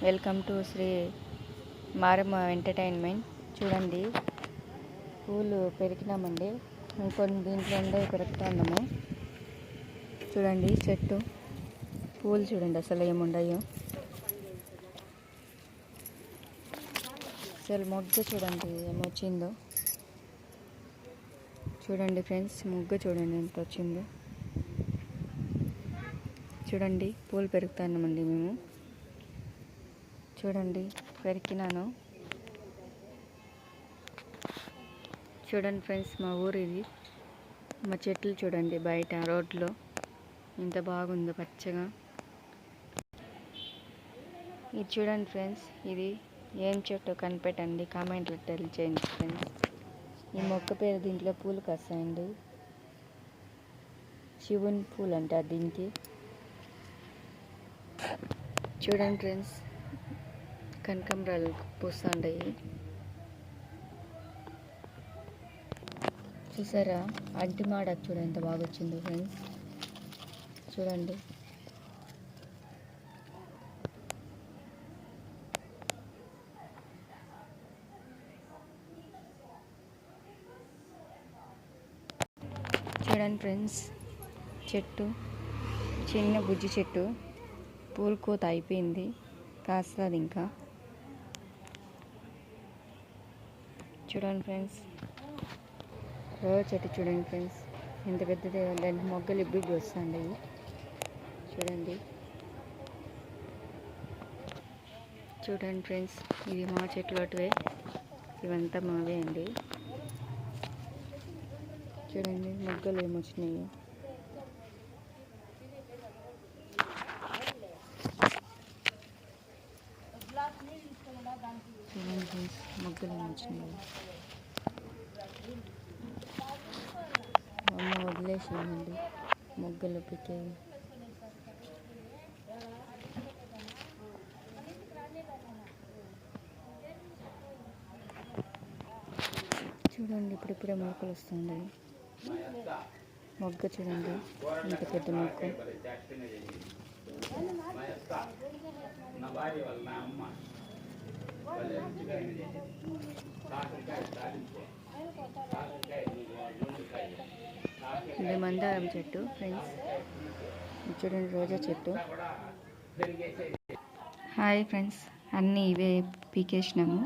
Welcome to Shri Maramma entertainment. చూడండి, పూలు పెరికినామండి. ఇంకొన్ని దీంట్లో ఉండే పెరుగుతున్నాము. చూడండి చెట్టు పూలు చూడండి అసలు ఏముండయో. అసలు మొగ్గ చూడండి ఏమొచ్చిందో. చూడండి ఫ్రెండ్స్, మొగ్గ చూడండి ఎంత వచ్చిందో. చూడండి పూలు పెరుగుతున్నామండి మేము. చూడండి పెరికినాను. చూడండి ఫ్రెండ్స్, మా ఊరు ఇది. మా చెట్లు చూడండి బయట రోడ్లో ఎంత బాగుందో పచ్చగా. ఇది చూడండి ఫ్రెండ్స్, ఇది ఏం చెట్టు కనిపెట్టండి, కామెంట్లో తెలియచేయండి ఫ్రెండ్స్. ఈ మొక్క పేరు దీంట్లో పూలు కాస్తాయండి. శివుని పూలు అంటారు దీనికి. చూడండి ఫ్రెండ్స్, కనకాంబరాలు పూస్తుంటాయి చూసారా. అడ్డి మాడకు చూడండి ఎంత బాగా వచ్చిందో ఫ్రెండ్స్. చూడండి చూడండి ఫ్రెండ్స్, చెట్టు చిన్న బుజ్జి చెట్టు పూల కోత అయిపోయింది, కాస్తుంది ఇంకా. చూడండి ఫ్రెండ్స్, రోజు చెట్టు చూడండి ఫ్రెండ్స్ ఎంత పెద్దది. దానికి మొగ్గలు ఇబ్బి వస్తాయి చూడండి. చూడండి ఫ్రెండ్స్, ఇది మా చెట్లు అటువే, ఇవంతా మావే అండి. చూడండి మొగ్గలు ఏమొచ్చినాయో. చూడండి ఫ్రెండ్స్, మొగ్గలు ఏమొచ్చినాయో. అమ్మ వదిలేసిందండి మొగ్గలు పికే. చూడండి ఇప్పుడిప్పుడే మొక్కలు వస్తున్నాయి. మొగ్గ చూడండి ఇంత పెద్ద మొక్క. ఇది మందారం చెట్టు ఫ్రెండ్స్. చూడండి రోజా చెట్టు. హాయ్ ఫ్రెండ్స్, అన్నీ ఇవే పీకేసినాము.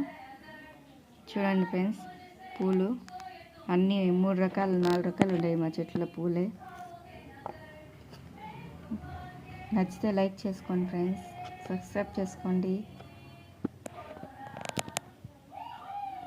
చూడండి ఫ్రెండ్స్, పూలు అన్నీ 3 రకాలు 4 రకాలు ఉన్నాయి మా చెట్ల పూలే. నచ్చితే లైక్ చేసుకోండి ఫ్రెండ్స్, సబ్స్క్రైబ్ చేసుకోండి.